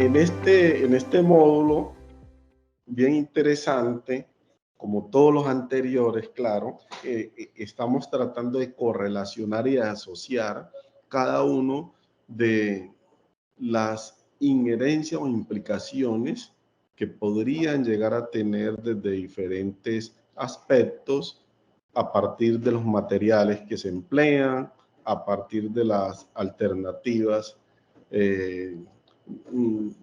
en este módulo, bien interesante, como todos los anteriores, claro, estamos tratando de correlacionar y de asociar cada uno de las inherencias o implicaciones que podrían llegar a tener desde diferentes aspectos a partir de los materiales que se emplean, a partir de las alternativas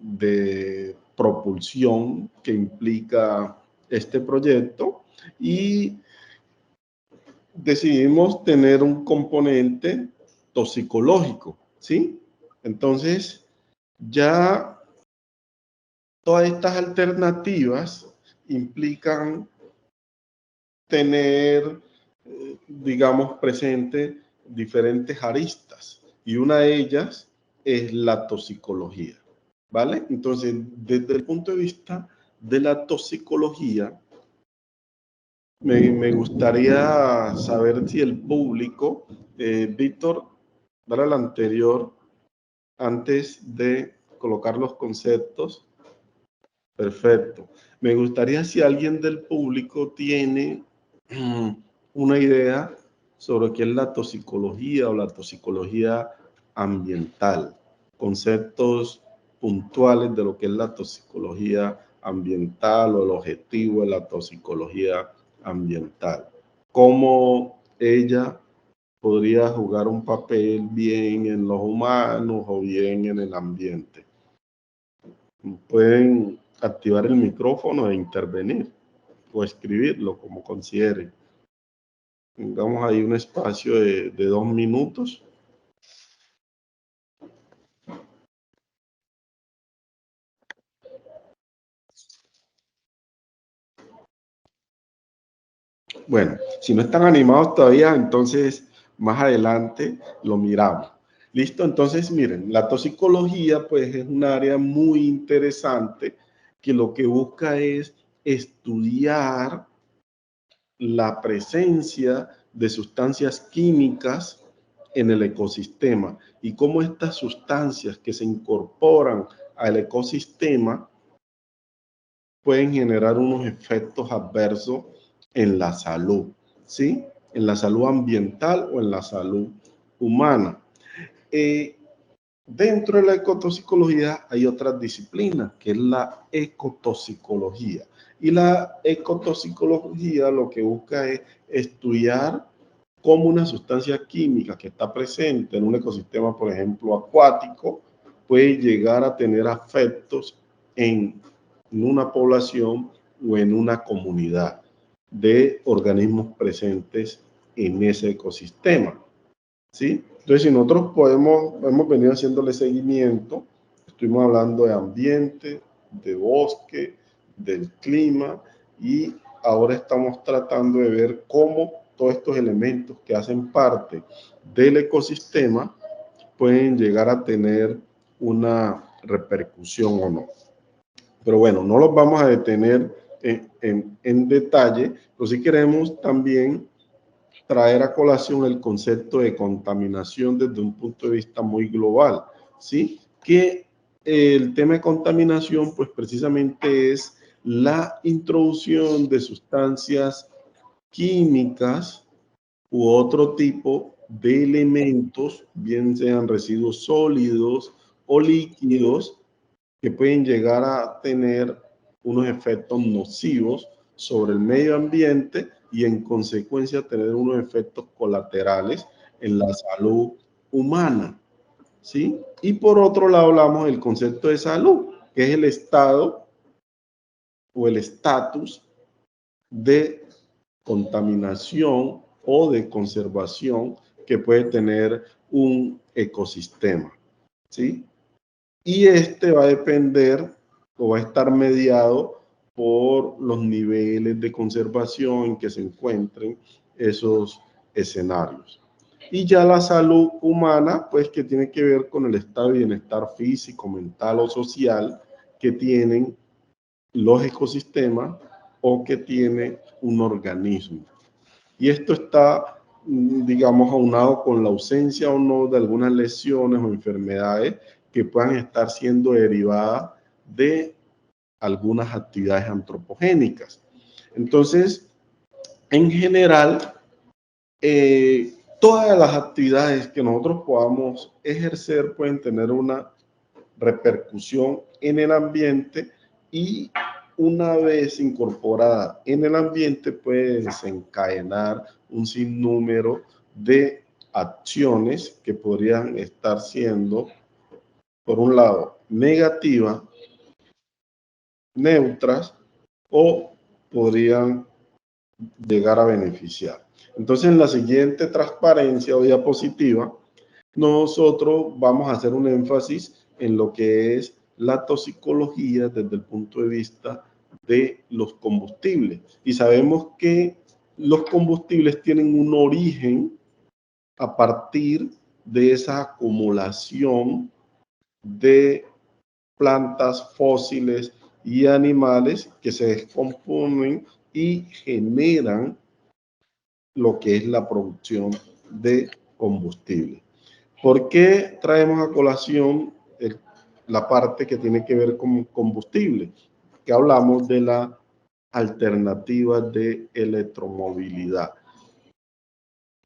de propulsión que implica este proyecto, y decidimos tener un componente toxicológico, ¿sí? Entonces, ya todas estas alternativas implican tener, digamos, presente diferentes aristas, y una de ellas es la toxicología, ¿vale? Entonces, desde el punto de vista de la toxicología, me gustaría saber si el público, Víctor, para el anterior, antes de colocar los conceptos. Perfecto. Me gustaría si alguien del público tiene una idea sobre qué es la toxicología o la toxicología ambiental, conceptos puntuales de lo que es la toxicología ambiental o el objetivo de la toxicología ambiental, cómo ella podría jugar un papel bien en los humanos o bien en el ambiente. Pueden activar el micrófono e intervenir o escribirlo como consideren. Tengamos ahí un espacio de 2 minutos. Bueno, si no están animados todavía, entonces más adelante lo miramos. ¿Listo? Entonces, miren, la toxicología pues es un área muy interesante que lo que busca es estudiar la presencia de sustancias químicas en el ecosistema y cómo estas sustancias que se incorporan al ecosistema pueden generar unos efectos adversos en la salud, ¿sí? En la salud ambiental o en la salud humana. Dentro de la ecotoxicología hay otras disciplinas, que es la ecotoxicología. Y la ecotoxicología lo que busca es estudiar cómo una sustancia química que está presente en un ecosistema, por ejemplo, acuático, puede llegar a tener efectos en una población o en una comunidad de organismos presentes en ese ecosistema, ¿sí? Entonces, si nosotros hemos venido haciéndole seguimiento, estuvimos hablando de ambiente, de bosque, del clima, y ahora estamos tratando de ver cómo todos estos elementos que hacen parte del ecosistema pueden llegar a tener una repercusión o no. Pero bueno, no los vamos a detener en detalle, pero sí queremos también traer a colación el concepto de contaminación desde un punto de vista muy global, ¿sí? Que el tema de contaminación, pues precisamente es la introducción de sustancias químicas u otro tipo de elementos, bien sean residuos sólidos o líquidos, que pueden llegar a tener unos efectos nocivos sobre el medio ambiente y en consecuencia tener unos efectos colaterales en la salud humana, ¿sí? Y por otro lado hablamos del concepto de salud, que es el estado o el estatus de contaminación o de conservación que puede tener un ecosistema, ¿sí? Y este va a depender o va a estar mediado por los niveles de conservación en que se encuentren esos escenarios. Y ya la salud humana, pues que tiene que ver con el estado de bienestar físico, mental o social que tienen los ecosistemas o que tiene un organismo. Y esto está, digamos, aunado con la ausencia o no de algunas lesiones o enfermedades que puedan estar siendo derivadas de algunas actividades antropogénicas. Entonces, en general, todas las actividades que nosotros podamos ejercer pueden tener una repercusión en el ambiente, y una vez incorporada en el ambiente puede desencadenar un sinnúmero de acciones que podrían estar siendo, por un lado, negativas, neutras, o podrían llegar a beneficiar. Entonces, en la siguiente transparencia o diapositiva, nosotros vamos a hacer un énfasis en lo que es la toxicología desde el punto de vista de los combustibles. Y sabemos que los combustibles tienen un origen a partir de esa acumulación de plantas fósiles y animales que se descomponen y generan lo que es la producción de combustible. ¿Por qué traemos a colación la parte que tiene que ver con combustible? Que hablamos de la alternativa de electromovilidad.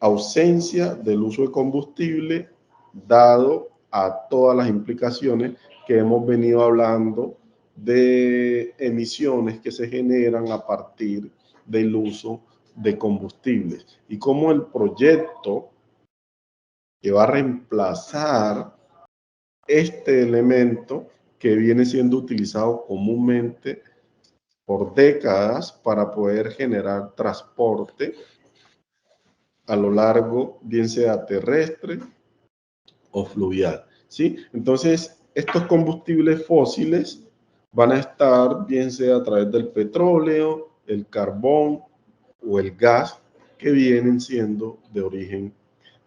Ausencia del uso de combustible dado a todas las implicaciones que hemos venido hablando de emisiones que se generan a partir del uso de combustibles, y cómo el proyecto que va a reemplazar este elemento que viene siendo utilizado comúnmente por décadas para poder generar transporte a lo largo, bien sea terrestre o fluvial, ¿sí? Entonces, estos combustibles fósiles van a estar, bien sea a través del petróleo, el carbón o el gas, que vienen siendo de origen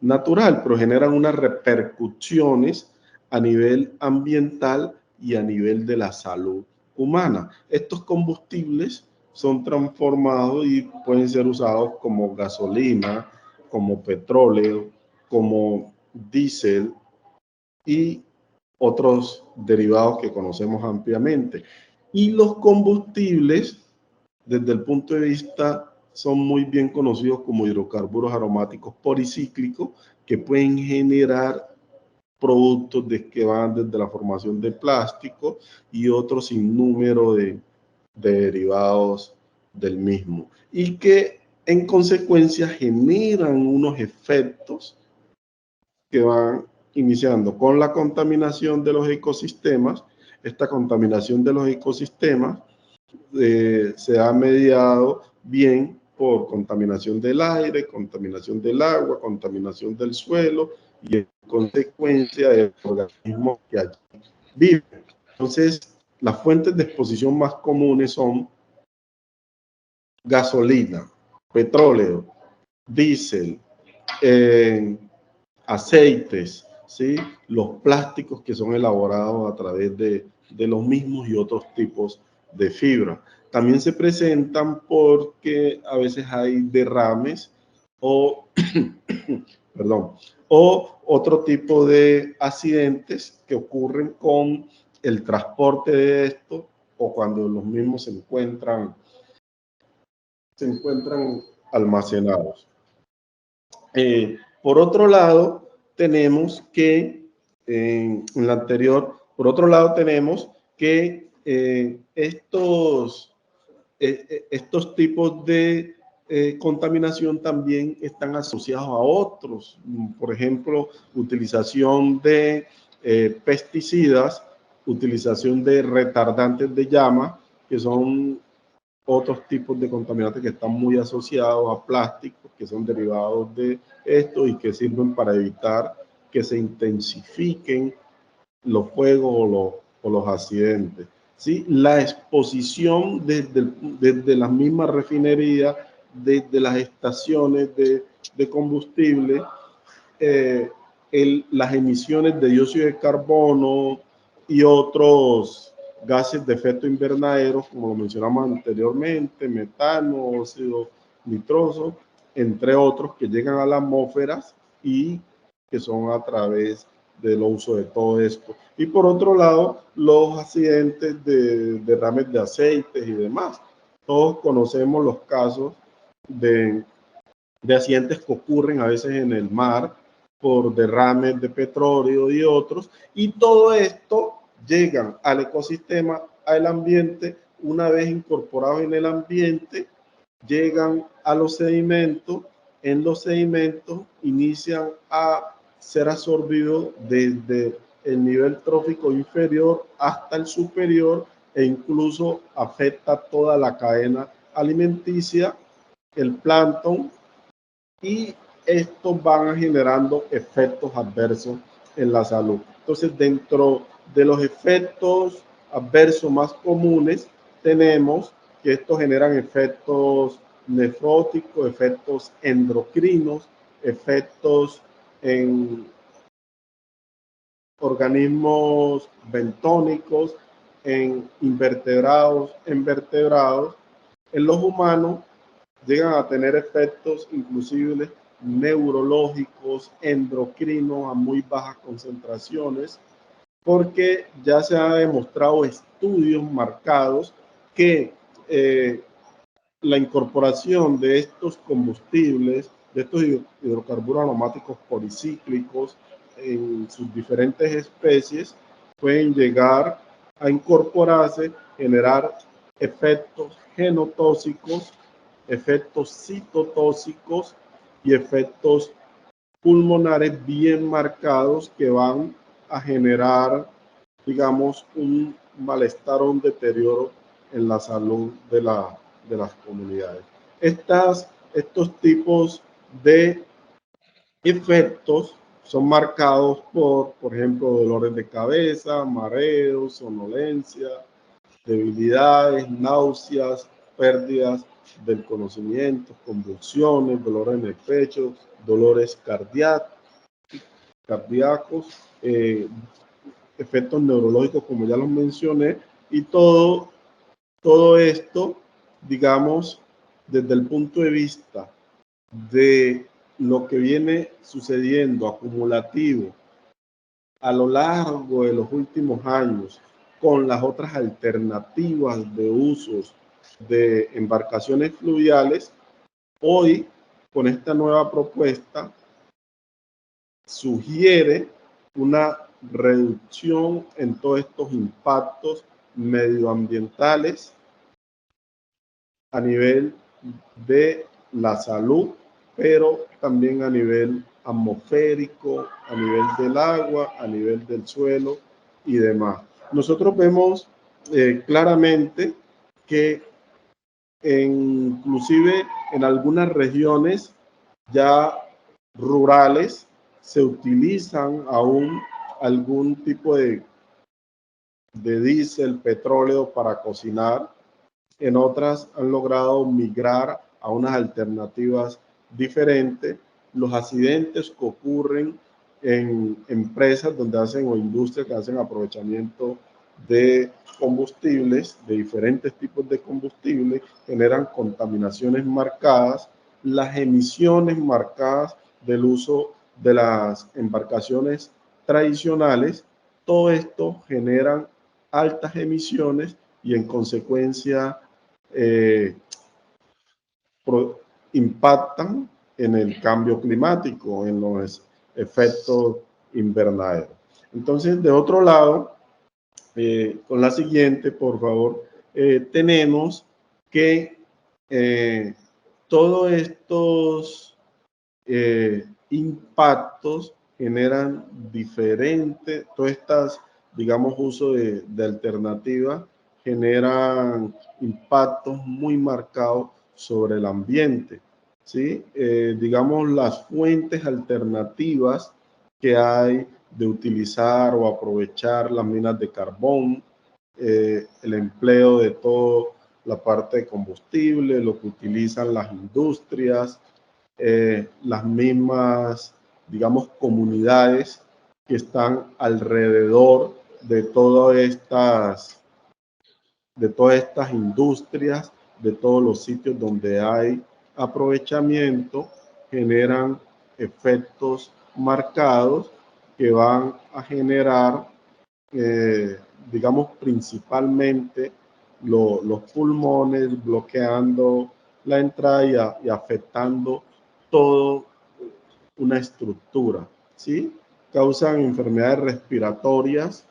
natural, pero generan unas repercusiones a nivel ambiental y a nivel de la salud humana. Estos combustibles son transformados y pueden ser usados como gasolina, como petróleo, como diésel y otros derivados que conocemos ampliamente. Y los combustibles, desde el punto de vista, son muy bien conocidos como hidrocarburos aromáticos policíclicos, que pueden generar productos que van desde la formación de plástico y otros sinnúmero de derivados del mismo, y que en consecuencia generan unos efectos que van iniciando con la contaminación de los ecosistemas. Esta contaminación de los ecosistemas se ha mediado bien por contaminación del aire, contaminación del agua, contaminación del suelo y en consecuencia de organismos que allí viven. Entonces, las fuentes de exposición más comunes son gasolina, petróleo, diésel, aceites, ¿sí? Los plásticos que son elaborados a través de los mismos y otros tipos de fibra. También se presentan porque a veces hay derrames o, perdón, o otro tipo de accidentes que ocurren con el transporte de esto, o cuando los mismos se encuentran almacenados. Por otro lado, tenemos que, en la anterior, por otro lado tenemos que estos tipos de contaminación también están asociados a otros. Por ejemplo, utilización de pesticidas, utilización de retardantes de llama, que son otros tipos de contaminantes que están muy asociados a plásticos, que son derivados de esto y que sirven para evitar que se intensifiquen los fuegos o los accidentes. ¿Sí? La exposición desde las mismas refinerías, desde las estaciones de combustible, las emisiones de dióxido de carbono y otros gases de efecto invernadero, como lo mencionamos anteriormente, metano, óxido nitroso, entre otros, que llegan a la atmósfera y que son a través del uso de todo esto. Y por otro lado, los accidentes de derrames de aceites y demás. Todos conocemos los casos de accidentes que ocurren a veces en el mar por derrames de petróleo y otros, y todo esto llegan al ecosistema, al ambiente. Una vez incorporados en el ambiente, llegan a los sedimentos. En los sedimentos inician a ser absorbidos desde el nivel trófico inferior hasta el superior, e incluso afecta toda la cadena alimenticia, el plancton, y estos van generando efectos adversos en la salud. Entonces, dentro de los efectos adversos más comunes, tenemos que estos generan efectos nefróticos, efectos endocrinos, efectos en organismos bentónicos, en invertebrados, en vertebrados. En los humanos llegan a tener efectos inclusive neurológicos, endocrinos a muy bajas concentraciones, porque ya se ha demostrado estudios marcados que la incorporación de estos combustibles, de estos hidrocarburos aromáticos policíclicos en sus diferentes especies, pueden llegar a incorporarse, generar efectos genotóxicos, efectos citotóxicos y efectos pulmonares bien marcados que van a generar, digamos, un malestar o un deterioro en la salud de las comunidades. Estos tipos de efectos son marcados por ejemplo, dolores de cabeza, mareos, somnolencia, debilidades, náuseas, pérdidas del conocimiento, convulsiones, dolores en el pecho, dolores cardíacos, efectos neurológicos, como ya los mencioné, y todo esto, digamos, desde el punto de vista de lo que viene sucediendo acumulativo a lo largo de los últimos años con las otras alternativas de usos de embarcaciones fluviales, hoy con esta nueva propuesta sugiere una reducción en todos estos impactos medioambientales a nivel de la salud, pero también a nivel atmosférico, a nivel del agua, a nivel del suelo y demás. Nosotros vemos claramente que inclusive en algunas regiones ya rurales se utilizan aún algún tipo de diésel, petróleo para cocinar. En otras han logrado migrar a unas alternativas diferentes. Los accidentes que ocurren en empresas donde hacen o industrias que hacen aprovechamiento de combustibles, de diferentes tipos de combustibles, generan contaminaciones marcadas, las emisiones marcadas del uso de las embarcaciones tradicionales. Todo esto generan altas emisiones y en consecuencia impactan en el cambio climático, en los efectos invernaderos. Entonces, de otro lado, con la siguiente, por favor, tenemos que todos estos impactos generan diferentes, todas estas, digamos, uso de alternativas generan impactos muy marcados sobre el ambiente, ¿sí? Digamos, las fuentes alternativas que hay de utilizar o aprovechar las minas de carbón, el empleo de toda la parte de combustible, lo que utilizan las industrias, las mismas, digamos, comunidades que están alrededor de todas estas industrias, de todos los sitios donde hay aprovechamiento, generan efectos marcados que van a generar, digamos, principalmente los pulmones, bloqueando la entrada y afectando toda una estructura, ¿sí? Causan enfermedades respiratorias,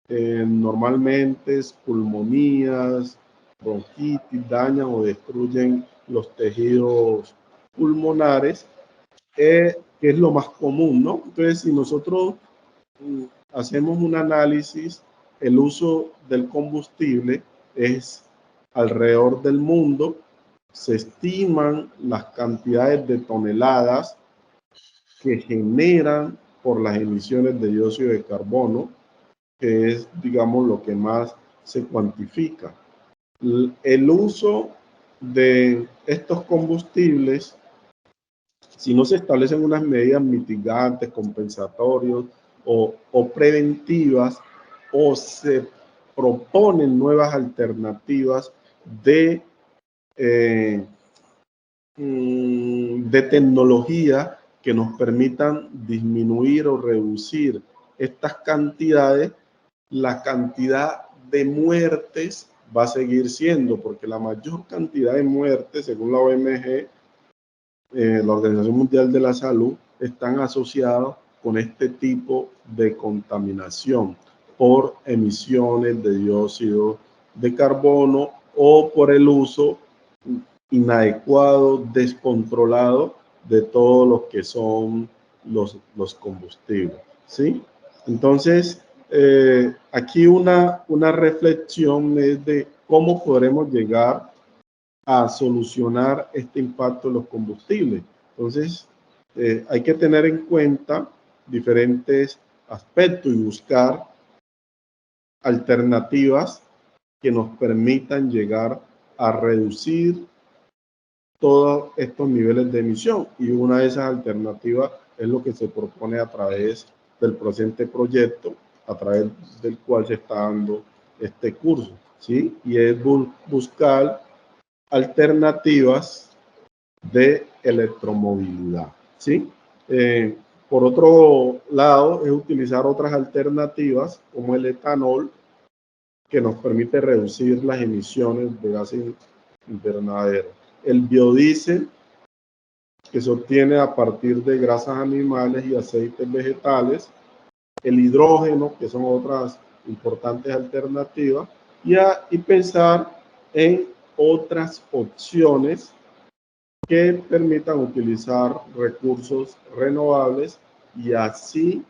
normalmente es pulmonías, bronquitis, dañan o destruyen los tejidos pulmonares, que es lo más común, ¿no? Entonces, si nosotros hacemos un análisis, el uso del combustible es alrededor del mundo, se estiman las cantidades de toneladas que generan por las emisiones de dióxido de carbono, que es, digamos, lo que más se cuantifica. El uso de estos combustibles, si no se establecen unas medidas mitigantes, compensatorios o preventivas, o se proponen nuevas alternativas de tecnología que nos permitan disminuir o reducir estas cantidades, la cantidad de muertes va a seguir siendo, porque la mayor cantidad de muertes, según la OMG, la Organización Mundial de la Salud, están asociados con este tipo de contaminación por emisiones de dióxido de carbono o por el uso inadecuado, descontrolado de todos los que son los combustibles, ¿sí? Entonces, aquí una reflexión es de cómo podremos llegar a solucionar este impacto de los combustibles. Entonces, hay que tener en cuenta diferentes aspectos y buscar alternativas que nos permitan llegar a reducir todos estos niveles de emisión, y una de esas alternativas es lo que se propone a través del presente proyecto, a través del cual se está dando este curso, ¿sí? Y es buscar alternativas de electromovilidad, ¿sí? Por otro lado, es utilizar otras alternativas como el etanol, que nos permite reducir las emisiones de gases invernadero. El biodiesel, que se obtiene a partir de grasas animales y aceites vegetales. El hidrógeno, que son otras importantes alternativas. Y pensar en otras opciones que permitan utilizar recursos renovables y así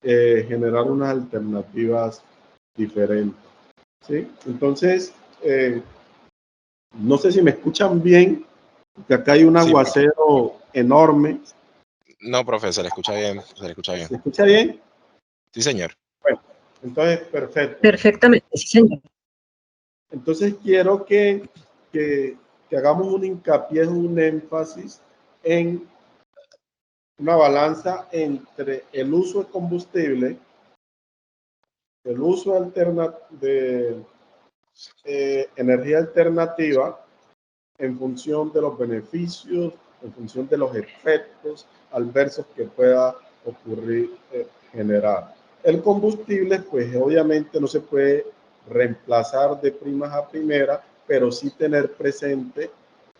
generar unas alternativas diferentes, ¿sí? Entonces, no sé si me escuchan bien, que acá hay un aguacero enorme. No, profe, se le escucha bien, se le escucha bien. ¿Se escucha bien? Sí, señor. Bueno, entonces, perfecto. Perfectamente, sí, señor. Entonces, quiero que hagamos un hincapié, un énfasis en una balanza entre el uso de combustible, el uso de energía alternativa, en función de los beneficios, en función de los efectos adversos que pueda ocurrir, generar. El combustible, pues obviamente no se puede reemplazar de primas a primera, pero sí tener presente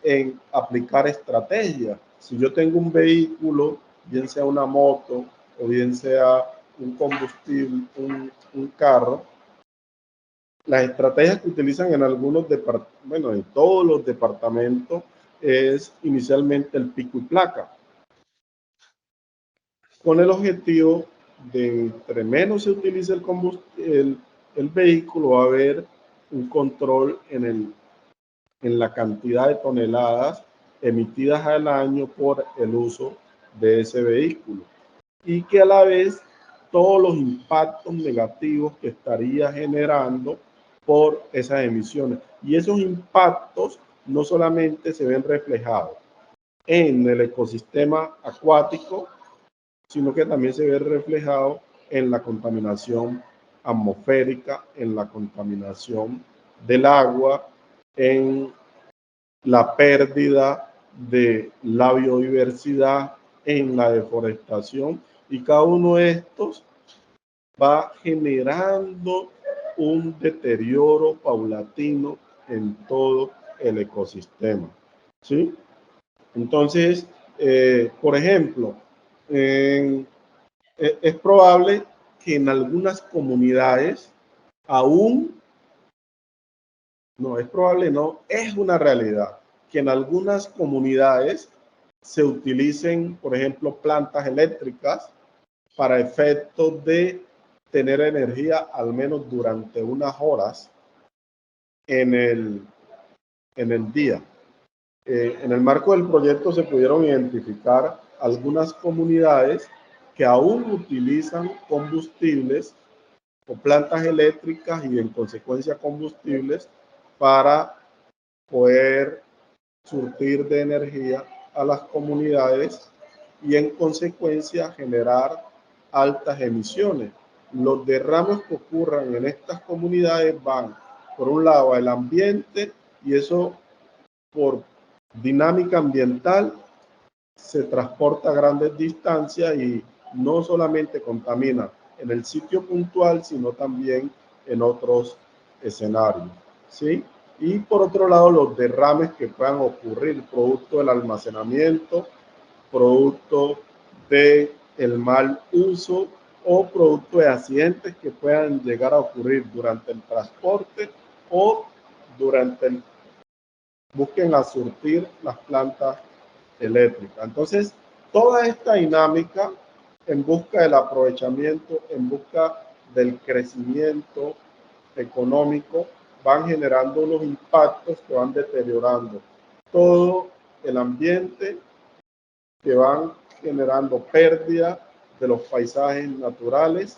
en aplicar estrategias. Si yo tengo un vehículo, bien sea una moto o bien sea un combustible, un carro, las estrategias que utilizan en algunos departamentos, bueno, en todos los departamentos, es inicialmente el pico y placa, con el objetivo de entre menos se utilice el vehículo, va a haber un control en la cantidad de toneladas emitidas al año por el uso de ese vehículo, y que a la vez todos los impactos negativos que estaría generando por esas emisiones. Y esos impactos no solamente se ven reflejados en el ecosistema acuático, sino que también se ve reflejado en la contaminación atmosférica, en la contaminación del agua, en la pérdida de la biodiversidad, en la deforestación Y cada uno de estos va generando un deterioro paulatino en todo el ecosistema, ¿sí? Entonces, por ejemplo, es probable que en algunas comunidades aún, no es probable, no, es una realidad, que en algunas comunidades se utilicen, por ejemplo, plantas eléctricas para efectos de tener energía al menos durante unas horas en el día. En el marco del proyecto se pudieron identificar algunas comunidades que aún utilizan combustibles o plantas eléctricas y en consecuencia combustibles para poder surtir de energía a las comunidades y en consecuencia generar altas emisiones. Los derrames que ocurran en estas comunidades van, por un lado, al ambiente, y eso por dinámica ambiental se transporta a grandes distancias y no solamente contamina en el sitio puntual, sino también en otros escenarios, ¿sí? Y por otro lado, los derrames que puedan ocurrir producto del almacenamiento, producto del mal uso o producto de accidentes que puedan llegar a ocurrir durante el transporte o durante el busquen a surtir las plantas eléctricas. Entonces, toda esta dinámica en busca del aprovechamiento, en busca del crecimiento económico, van generando unos impactos que van deteriorando todo el ambiente, que van generando pérdida de los paisajes naturales,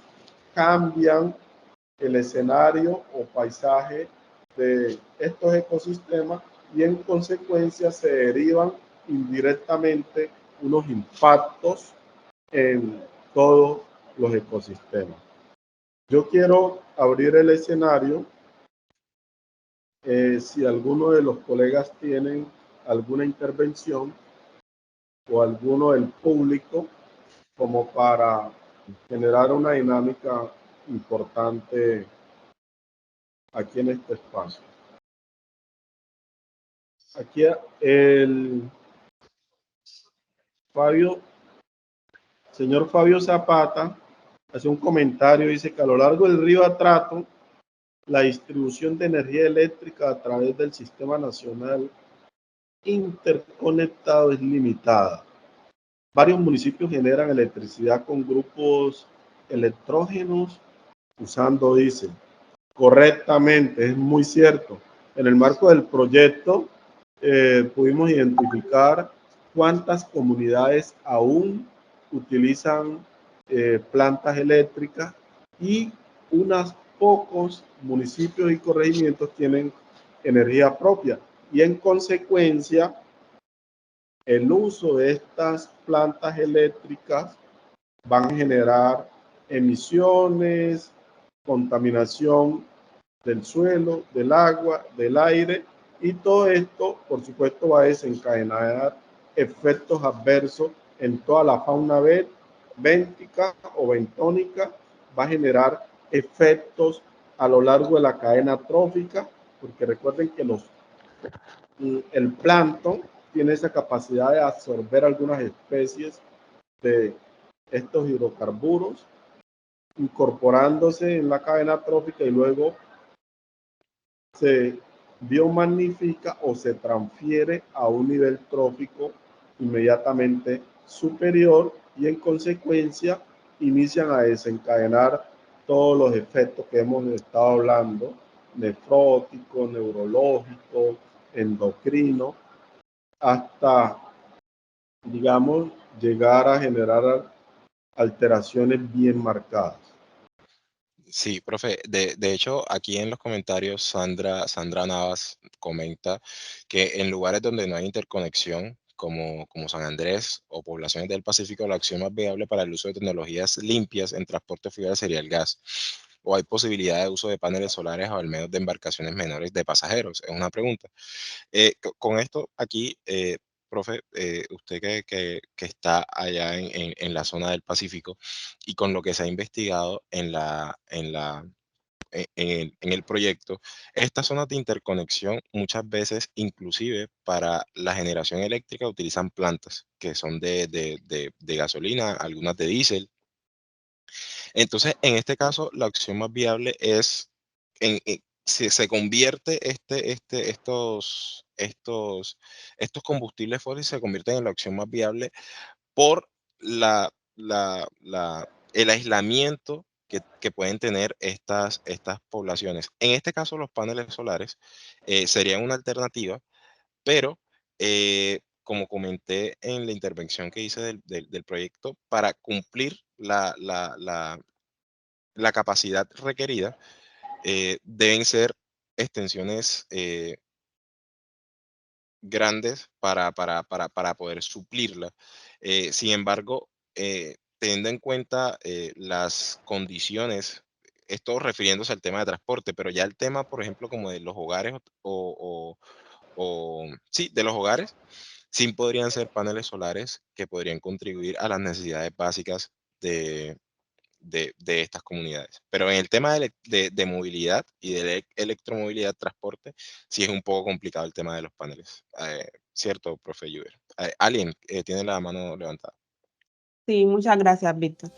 cambian el escenario o paisaje de estos ecosistemas y en consecuencia se derivan indirectamente unos impactos en todos los ecosistemas. Yo quiero abrir el escenario. Si alguno de los colegas tienen alguna intervención o alguno del público como para generar una dinámica importante aquí en este espacio. Aquí el señor Fabio Zapata hace un comentario, dice que a lo largo del río Atrato, la distribución de energía eléctrica a través del sistema nacional interconectado es limitada. Varios municipios generan electricidad con grupos electrógenos usando diésel. Correctamente, es muy cierto. En el marco del proyecto pudimos identificar cuántas comunidades aún utilizan plantas eléctricas y unos pocos municipios y corregimientos tienen energía propia. Y en consecuencia, el uso de estas plantas eléctricas van a generar emisiones, contaminación del suelo, del agua, del aire, y todo esto, por supuesto, va a desencadenar efectos adversos en toda la fauna béntica o bentónica, va a generar efectos a lo largo de la cadena trófica, porque recuerden que el plancton tiene esa capacidad de absorber algunas especies de estos hidrocarburos, incorporándose en la cadena trófica y luego se biomagnifica o se transfiere a un nivel trófico inmediatamente superior y en consecuencia inician a desencadenar todos los efectos que hemos estado hablando, nefrótico, neurológico, endocrino, hasta, digamos, llegar a generar alteraciones bien marcadas. Sí, profe. De hecho, aquí en los comentarios, Sandra Navas comenta que en lugares donde no hay interconexión, como San Andrés o poblaciones del Pacífico, la opción más viable para el uso de tecnologías limpias en transporte fluvial sería el gas. O hay posibilidad de uso de paneles solares o al menos de embarcaciones menores de pasajeros. Es una pregunta. Con esto aquí, profe, usted que está allá en la zona del Pacífico y con lo que se ha investigado en el proyecto, estas zonas de interconexión muchas veces, inclusive para la generación eléctrica, utilizan plantas que son de gasolina, algunas de diésel. Entonces, en este caso, la opción más viable es, si se convierte estos combustibles fósiles se convierten en la opción más viable por el aislamiento que pueden tener estas poblaciones. En este caso, los paneles solares serían una alternativa, pero como comenté en la intervención que hice del proyecto, para cumplir la capacidad requerida, deben ser extensiones grandes para poder suplirla. Sin embargo, teniendo en cuenta las condiciones, esto refiriéndose al tema de transporte, pero ya el tema, por ejemplo, como de los hogares sí, de los hogares, sí podrían ser paneles solares que podrían contribuir a las necesidades básicas de estas comunidades. Pero en el tema de movilidad y de electromovilidad, transporte, sí es un poco complicado el tema de los paneles. ¿Cierto, profe Juber? Alguien tiene la mano levantada. Sí, muchas gracias, Víctor.